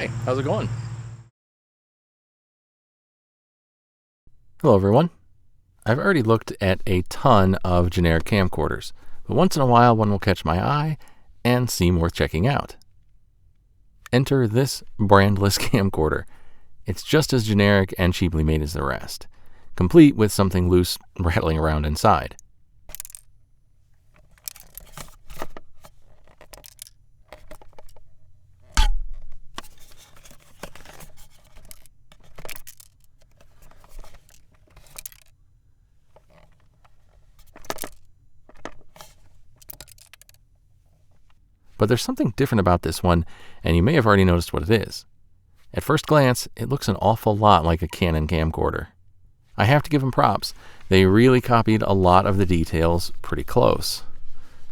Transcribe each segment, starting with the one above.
Hi, how's it going? Hello everyone. I've already looked at a ton of generic camcorders, but once in a while one will catch my eye and seem worth checking out. Enter this brandless camcorder. It's just as generic and cheaply made as the rest, complete with something loose rattling around inside. But there's something different about this one, and you may have already noticed what it is. At first glance, it looks an awful lot like a Canon camcorder. I have to give them props. They really copied a lot of the details pretty close.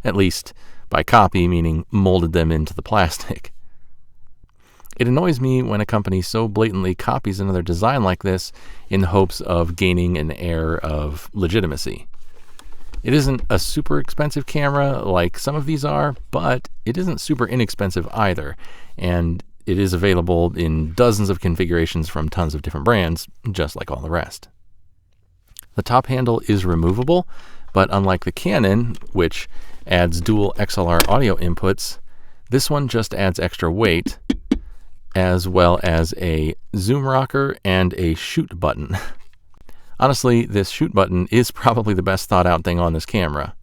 At least, by copy, meaning molded them into the plastic. It annoys me when a company so blatantly copies another design like this in the hopes of gaining an air of legitimacy. It isn't a super expensive camera like some of these are, but it isn't super inexpensive either, and it is available in dozens of configurations from tons of different brands, just like all the rest. The top handle is removable, but unlike the Canon, which adds dual XLR audio inputs, this one just adds extra weight, as well as a zoom rocker and a shoot button. Honestly, this shoot button is probably the best thought out thing on this camera.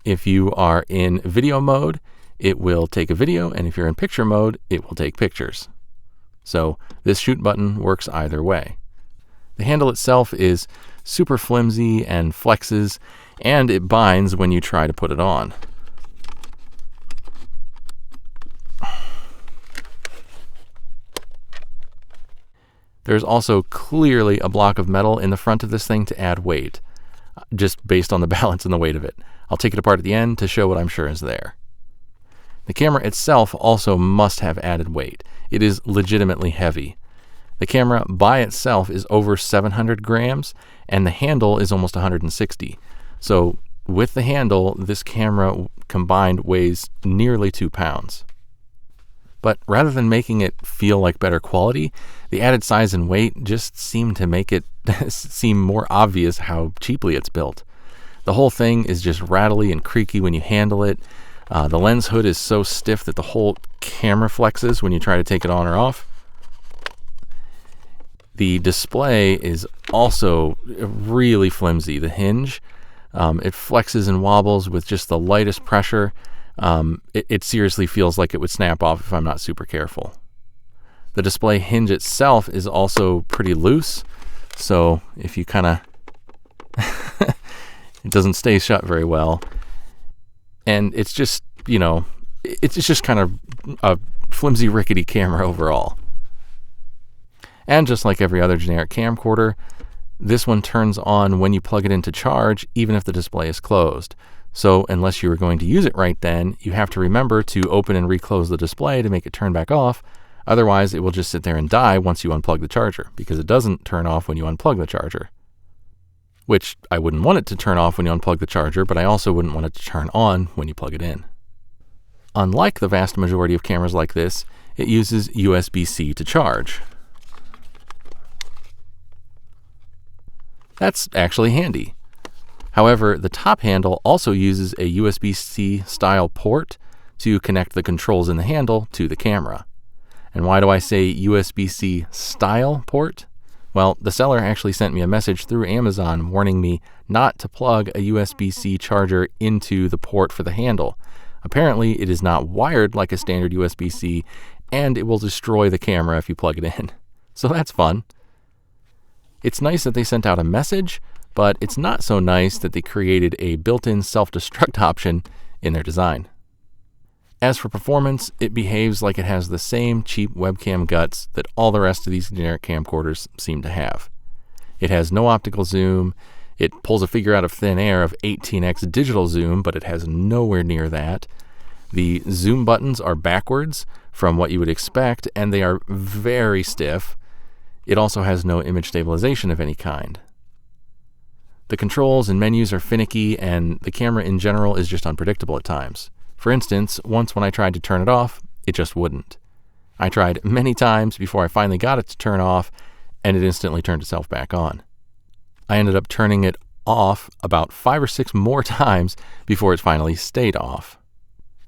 If you are in video mode, it will take a video, and if you're in picture mode, it will take pictures. So this shoot button works either way. The handle itself is super flimsy and flexes, and it binds when you try to put it on. There's also clearly a block of metal in the front of this thing to add weight, just based on the balance and the weight of it. I'll take it apart at the end to show what I'm sure is there. The camera itself also must have added weight. It is legitimately heavy. The camera by itself is over 700 grams, and the handle is almost 160. So with the handle, this camera combined weighs nearly 2 pounds. But rather than making it feel like better quality, the added size and weight just seem to make it seem more obvious how cheaply it's built. The whole thing is just rattly and creaky when you handle it. The lens hood is so stiff that the whole camera flexes when you try to take it on or off. The display is also really flimsy. The hinge, it flexes and wobbles with just the lightest pressure. It seriously feels like it would snap off if I'm not super careful. The display hinge itself is also pretty loose, so if you kind of it doesn't stay shut very well, and it's just, it's just kind of a flimsy, rickety camera overall. And just like every other generic camcorder, this one turns on when you plug it into charge, even if the display is closed. So unless you are going to use it right then, you have to remember to open and reclose the display to make it turn back off. Otherwise, it will just sit there and die once you unplug the charger, because it doesn't turn off when you unplug the charger. Which I wouldn't want it to turn off when you unplug the charger, but I also wouldn't want it to turn on when you plug it in. Unlike the vast majority of cameras like this, it uses USB-C to charge. That's actually handy. However, the top handle also uses a USB-C style port to connect the controls in the handle to the camera. And why do I say USB-C style port? Well, the seller actually sent me a message through Amazon warning me not to plug a USB-C charger into the port for the handle. Apparently, it is not wired like a standard USB-C, and it will destroy the camera if you plug it in. So that's fun. It's nice that they sent out a message, but it's not so nice that they created a built-in self-destruct option in their design. As for performance, it behaves like it has the same cheap webcam guts that all the rest of these generic camcorders seem to have. It has no optical zoom. It pulls a figure out of thin air of 18x digital zoom, but it has nowhere near that. The zoom buttons are backwards from what you would expect, and they are very stiff. It also has no image stabilization of any kind. The controls and menus are finicky, and the camera in general is just unpredictable at times. For instance, once when I tried to turn it off, it just wouldn't. I tried many times before I finally got it to turn off, and it instantly turned itself back on. I ended up turning it off about 5 or 6 more times before it finally stayed off.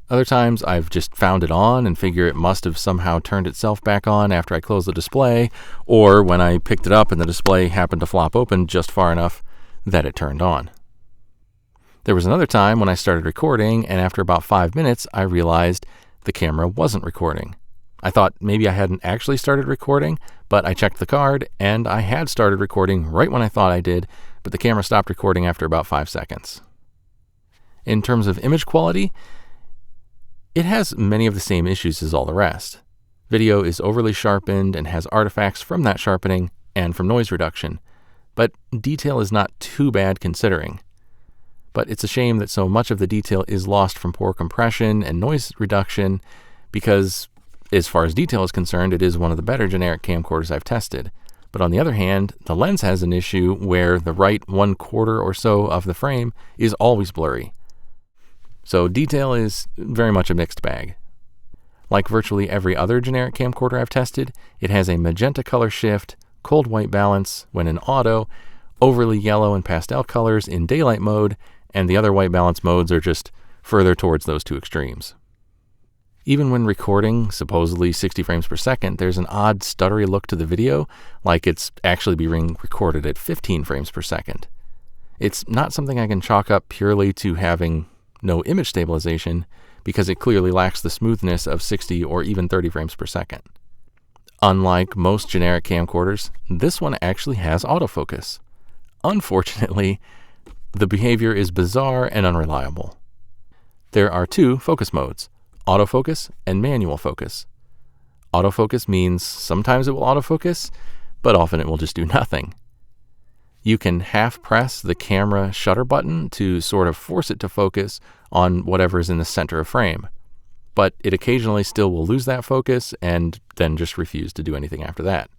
Other times I've just found it on and figure it must have somehow turned itself back on after I closed the display, or when I picked it up and the display happened to flop open just far enough that it turned on. There was another time when I started recording, and after about 5 minutes I realized the camera wasn't recording. I thought maybe I hadn't actually started recording, but I checked the card and I had started recording right when I thought I did, but the camera stopped recording after about 5 seconds. In terms of image quality, it has many of the same issues as all the rest. Video is overly sharpened and has artifacts from that sharpening and from noise reduction, but detail is not too bad considering. But it's a shame that so much of the detail is lost from poor compression and noise reduction because, as far as detail is concerned, it is one of the better generic camcorders I've tested. But on the other hand, the lens has an issue where the right 1/4 or so of the frame is always blurry. So detail is very much a mixed bag. Like virtually every other generic camcorder I've tested, it has a magenta color shift, cold white balance when in auto, overly yellow and pastel colors in daylight mode, and the other white balance modes are just further towards those two extremes. Even when recording, supposedly 60 frames per second, there's an odd stuttery look to the video, like it's actually being recorded at 15 frames per second. It's not something I can chalk up purely to having no image stabilization, because it clearly lacks the smoothness of 60 or even 30 frames per second. Unlike most generic camcorders, this one actually has autofocus. Unfortunately, the behavior is bizarre and unreliable. There are 2 focus modes, autofocus and manual focus. Autofocus means sometimes it will autofocus, but often it will just do nothing. You can half press the camera shutter button to sort of force it to focus on whatever is in the center of frame, but it occasionally still will lose that focus and then just refuse to do anything after that.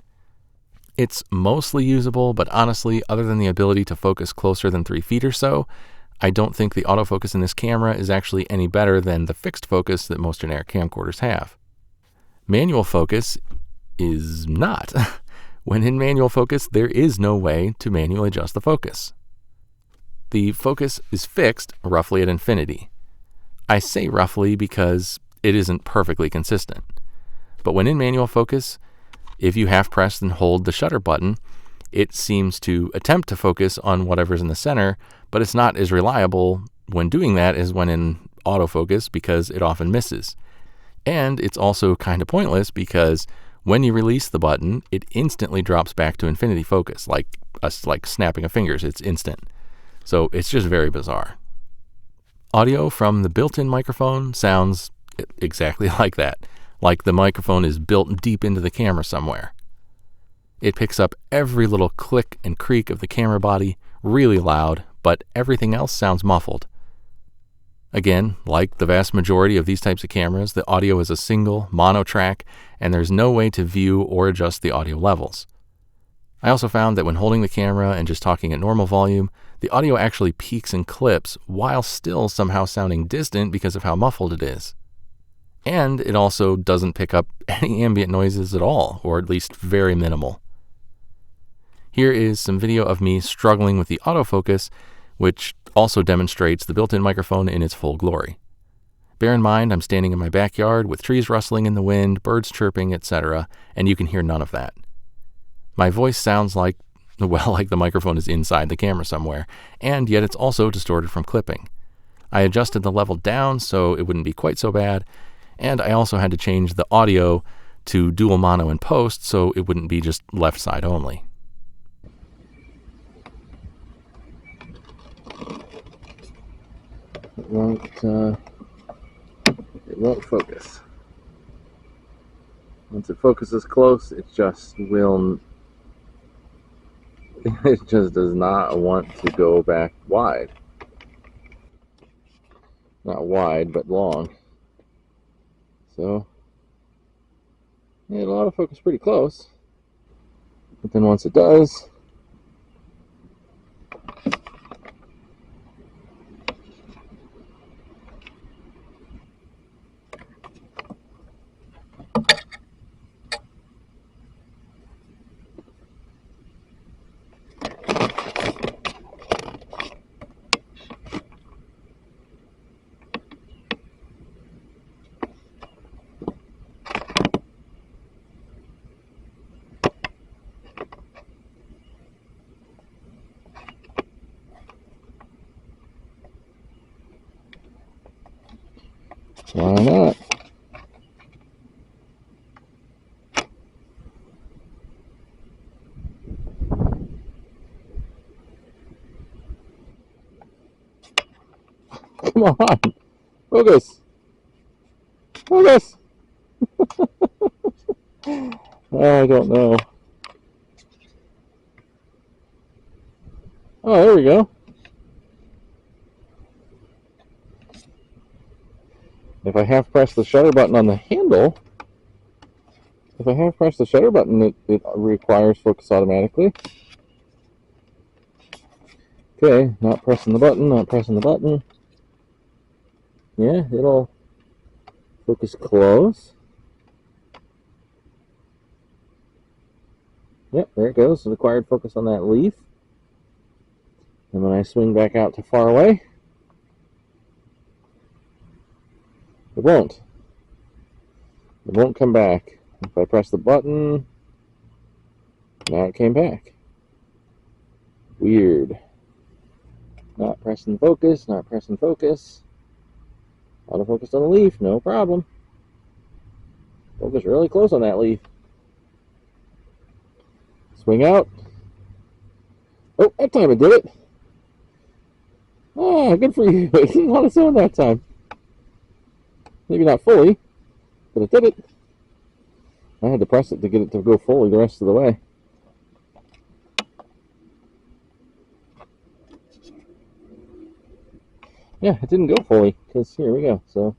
It's mostly usable, but honestly, other than the ability to focus closer than 3 feet or so, I don't think the autofocus in this camera is actually any better than the fixed focus that most generic camcorders have. Manual focus is not. When in manual focus, there is no way to manually adjust the focus. The focus is fixed roughly at infinity. I say roughly because it isn't perfectly consistent. But when in manual focus, if you half press and hold the shutter button, it seems to attempt to focus on whatever's in the center, but it's not as reliable when doing that as when in autofocus because it often misses. And it's also kind of pointless because when you release the button, it instantly drops back to infinity focus, like snapping of fingers. It's instant. So it's just very bizarre. Audio from the built-in microphone sounds exactly like that, like the microphone is built deep into the camera somewhere. It picks up every little click and creak of the camera body really loud, but everything else sounds muffled. Again, like the vast majority of these types of cameras, the audio is a single, mono track, and there's no way to view or adjust the audio levels. I also found that when holding the camera and just talking at normal volume, the audio actually peaks and clips while still somehow sounding distant because of how muffled it is. And it also doesn't pick up any ambient noises at all, or at least very minimal. Here is some video of me struggling with the autofocus, which also demonstrates the built-in microphone in its full glory. Bear in mind, I'm standing in my backyard with trees rustling in the wind, birds chirping, etc., and you can hear none of that. My voice sounds like the microphone is inside the camera somewhere, and yet it's also distorted from clipping. I adjusted the level down so it wouldn't be quite so bad, and I also had to change the audio to dual mono in post so it wouldn't be just left side only. It won't focus. Once it focuses close, it just does not want to go back wide. Not wide, but long. So, yeah, it'll autofocus pretty close. But then once it does, Why not? Come on. Focus. Focus. I don't know. Oh, there we go. If I half press the shutter button on the handle, it requires focus automatically. Okay, not pressing the button, Yeah, it'll focus close. Yep, there it goes. Required focus on that leaf. And when I swing back out to far away, it won't. It won't come back. If I press the button, now it came back. Weird. Not pressing focus, not pressing focus. Autofocus on the leaf, no problem. Focus really close on that leaf. Swing out. Oh, that time it did it. Ah, good for you. It didn't on its own that time. Maybe not fully, but it did it. I had to press it to get it to go fully the rest of the way. Yeah, it didn't go fully, because here we go. So,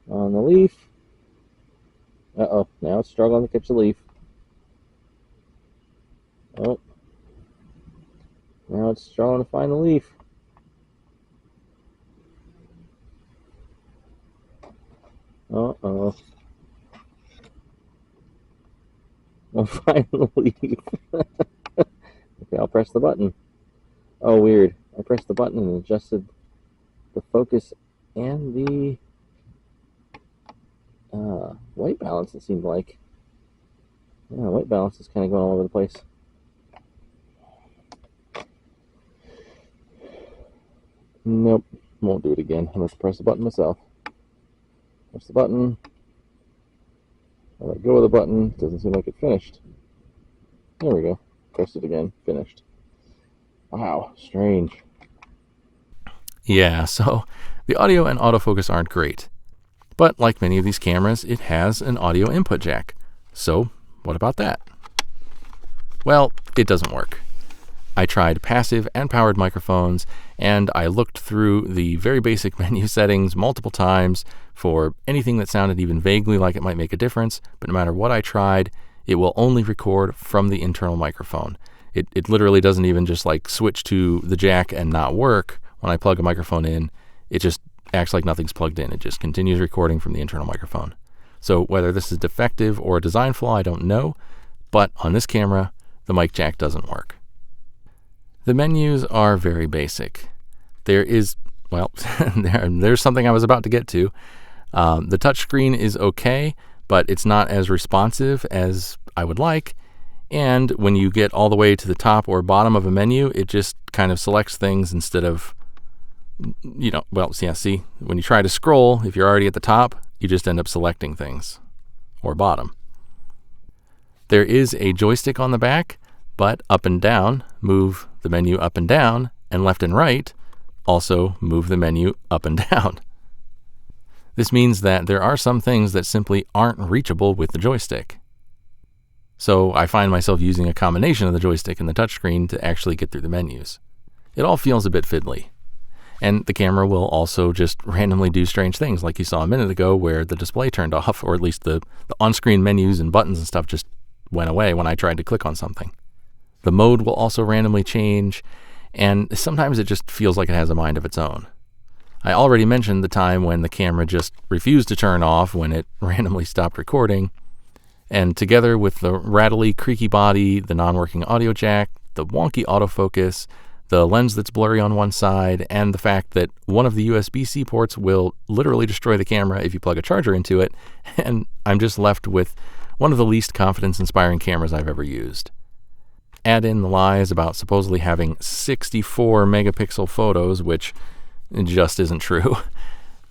on the leaf. Uh-oh, now it's struggling to catch the leaf. Oh. Now it's struggling to find the leaf. Uh-oh. I'll find the leaf. Okay, I'll press the button. Oh, weird. I pressed the button and adjusted the focus and the white balance, it seemed like. Yeah, white balance is kind of going all over the place. Nope, won't do it again. I'm going to press the button myself. Press the button. I let go of the button. Doesn't seem like it finished. There we go. Pressed it again. Finished. Wow, strange. Yeah, so the audio and autofocus aren't great. But like many of these cameras, it has an audio input jack. So what about that? Well, it doesn't work. I tried passive and powered microphones, and I looked through the very basic menu settings multiple times for anything that sounded even vaguely like it might make a difference, but no matter what I tried, it will only record from the internal microphone. It literally doesn't even just like switch to the jack and not work when I plug a microphone in. It just acts like nothing's plugged in. It just continues recording from the internal microphone. So whether this is defective or a design flaw, I don't know, but on this camera, the mic jack doesn't work. The menus are very basic. There is, well, there's something I was about to get to. The touchscreen is okay, but it's not as responsive as I would like. And when you get all the way to the top or bottom of a menu, it just kind of selects things instead of, see, when you try to scroll, if you're already at the top, you just end up selecting things, or bottom. There is a joystick on the back, but up and down, move the menu up and down, and left and right, also move the menu up and down. This means that there are some things that simply aren't reachable with the joystick. So I find myself using a combination of the joystick and the touchscreen to actually get through the menus. It all feels a bit fiddly. And the camera will also just randomly do strange things like you saw a minute ago where the display turned off, or at least the on-screen menus and buttons and stuff just went away when I tried to click on something. The mode will also randomly change, and sometimes it just feels like it has a mind of its own. I already mentioned the time when the camera just refused to turn off when it randomly stopped recording, and together with the rattly, creaky body, the non-working audio jack, the wonky autofocus, the lens that's blurry on one side, and the fact that one of the USB-C ports will literally destroy the camera if you plug a charger into it, and I'm just left with one of the least confidence-inspiring cameras I've ever used. Add in the lies about supposedly having 64 megapixel photos, which just isn't true.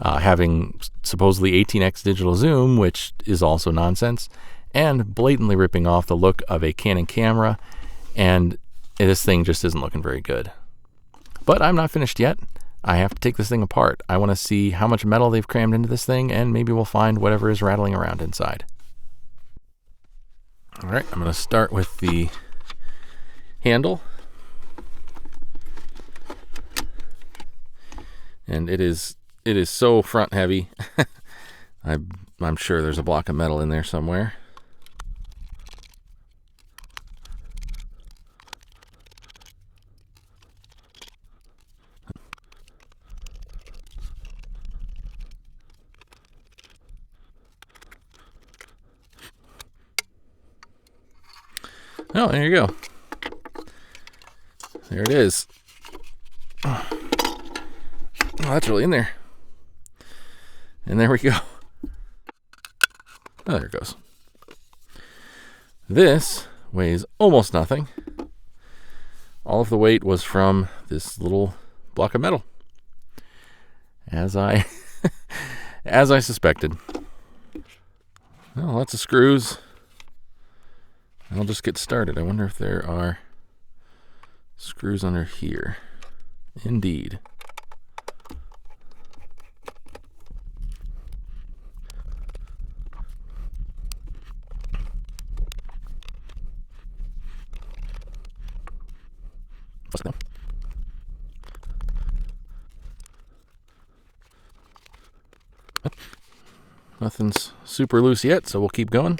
having supposedly 18x digital zoom, which is also nonsense, and blatantly ripping off the look of a Canon camera, and this thing just isn't looking very good. But I'm not finished yet. I have to take this thing apart. I want to see how much metal they've crammed into this thing, and maybe we'll find whatever is rattling around inside. All right, I'm going to start with the handle. And it is so front heavy. I'm sure there's a block of metal in there somewhere. Oh, there you go. There it is. Oh, that's really in there. And there we go. Oh, there it goes. This weighs almost nothing. All of the weight was from this little block of metal, as I as I suspected. Well, lots of screws. I'll just get started. I wonder if there are screws under here. Indeed. Nothing's super loose yet, so we'll keep going.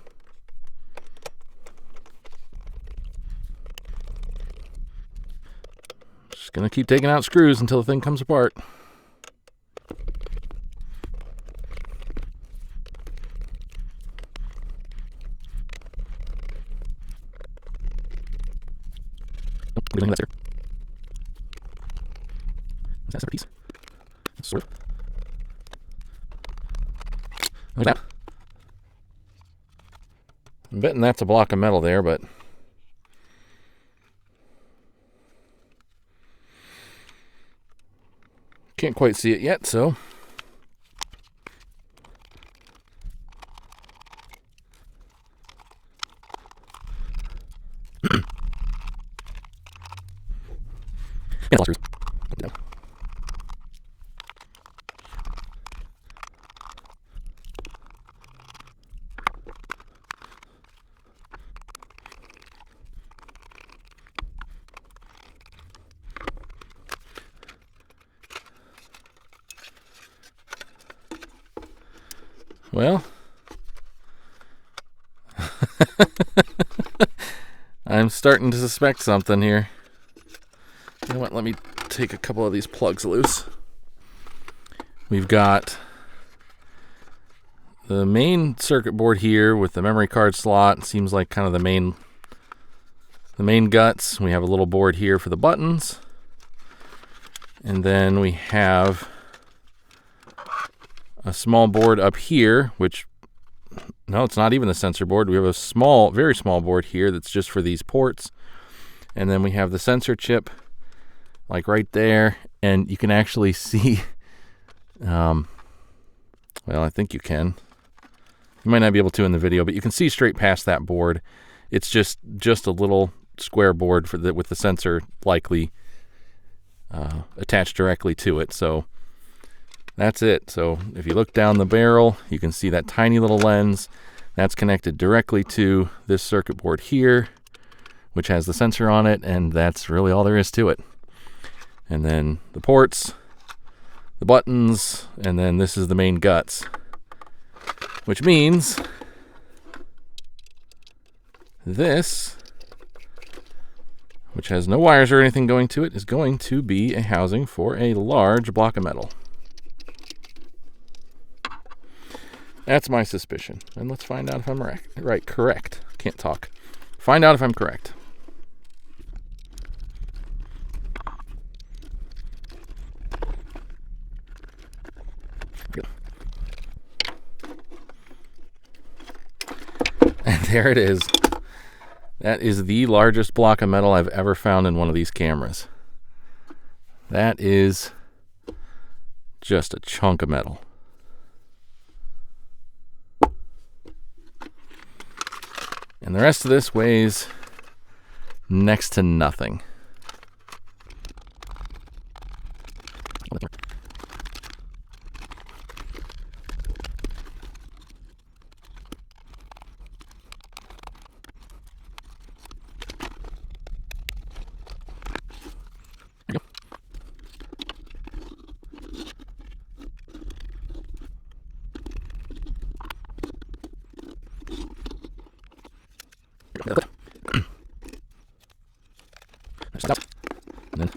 Just gonna keep taking out screws until the thing comes apart. That's here. Is that a piece? Sort of. Look at that. I'm betting that's a block of metal there, but can't quite see it yet, so yeah, screws. Well, I'm starting to suspect something here. You know what? Let me take a couple of these plugs loose. We've got the main circuit board here with the memory card slot. Seems like kind of the main guts. We have a little board here for the buttons. And then we have a small board up here, which, no, it's not even the sensor board. We have a small, very small board here that's just for these ports. And then we have the sensor chip, like right there. And you can actually see, well, I think you can. You might not be able to in the video, but you can see straight past that board. It's just a little square board for with the sensor likely attached directly to it. So that's it. So if you look down the barrel, you can see that tiny little lens. That's connected directly to this circuit board here, which has the sensor on it, and that's really all there is to it. And then the ports, the buttons, and then this is the main guts, which means this, which has no wires or anything going to it, is going to be a housing for a large block of metal. That's my suspicion. And let's find out if I'm correct. Can't talk. Find out if I'm correct. Good. And there it is. That is the largest block of metal I've ever found in one of these cameras. That is just a chunk of metal. And the rest of this weighs next to nothing. Stop. And then this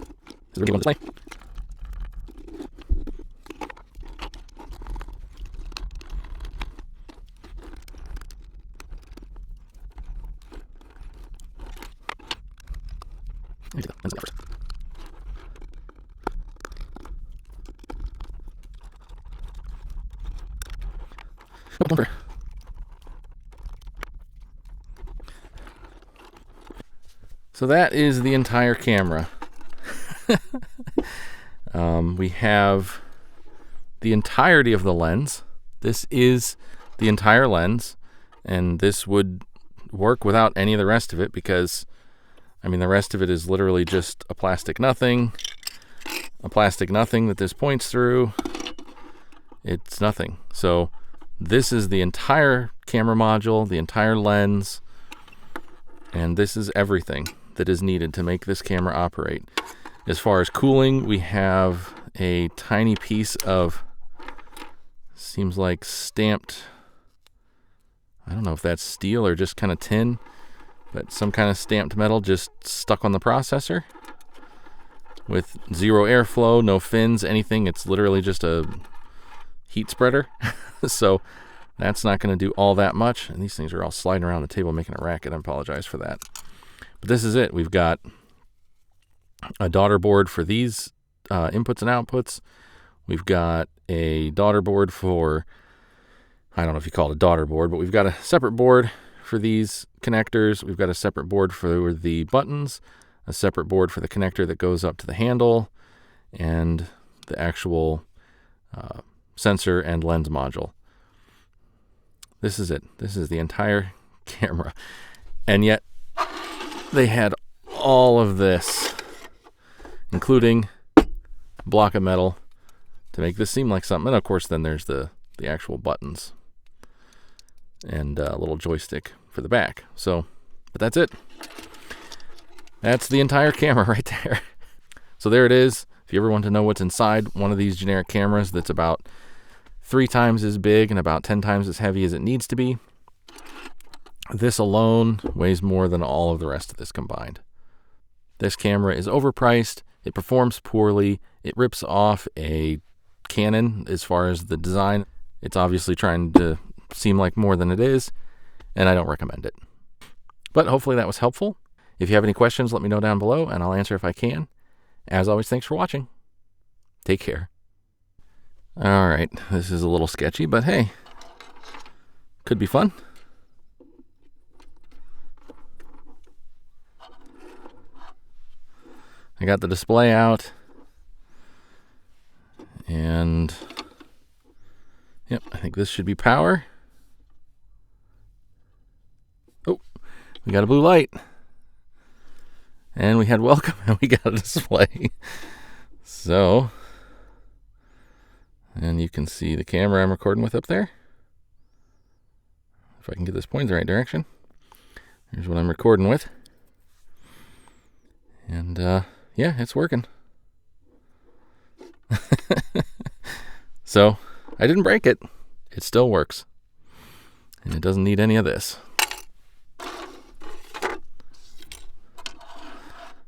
is really on display. Let's first. Oh, don't worry. So that is the entire camera. We have the entirety of the lens. This is the entire lens, and this would work without any of the rest of it because, I mean, the rest of it is literally just a plastic nothing that this points through. It's nothing. So this is the entire camera module, the entire lens, and this is everything that is needed to make this camera operate. As far as cooling, we have a tiny piece of, seems like stamped, I don't know if that's steel or just kind of tin, but some kind of stamped metal just stuck on the processor with zero airflow, no fins, anything. It's literally just a heat spreader. So that's not going to do all that much. And these things are all sliding around the table making a racket. I apologize for that. But this is it. We've got a daughter board for these inputs and outputs. We've got a daughter board for, I don't know if you call it a daughter board, but we've got a separate board for these connectors. We've got a separate board for the buttons, a separate board for the connector that goes up to the handle, and the actual sensor and lens module. This is it. This is the entire camera. And yet they had all of this, including a block of metal, to make this seem like something. And of course, then there's the actual buttons and a little joystick for the back. So, but that's it. That's the entire camera right there. So there it is. If you ever want to know what's inside one of these generic cameras that's about 3 times as big and about 10 times as heavy as it needs to be, this alone weighs more than all of the rest of this combined. This camera is overpriced. It performs poorly. It rips off a Canon as far as the design. It's obviously trying to seem like more than it is, and I don't recommend it. But hopefully that was helpful. If you have any questions, let me know down below, and I'll answer if I can. As always, thanks for watching. Take care. All right, this is a little sketchy, but hey, could be fun. I got the display out, and yep, I think this should be power. Oh, we got a blue light, and we had welcome, and we got a display. So, and you can see the camera I'm recording with up there. If I can get this pointing the right direction. Here's what I'm recording with. And yeah, it's working. So, I didn't break it. It still works. And it doesn't need any of this.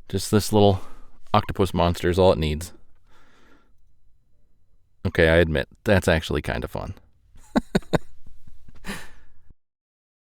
Just this little octopus monster is all it needs. Okay, I admit, that's actually kind of fun.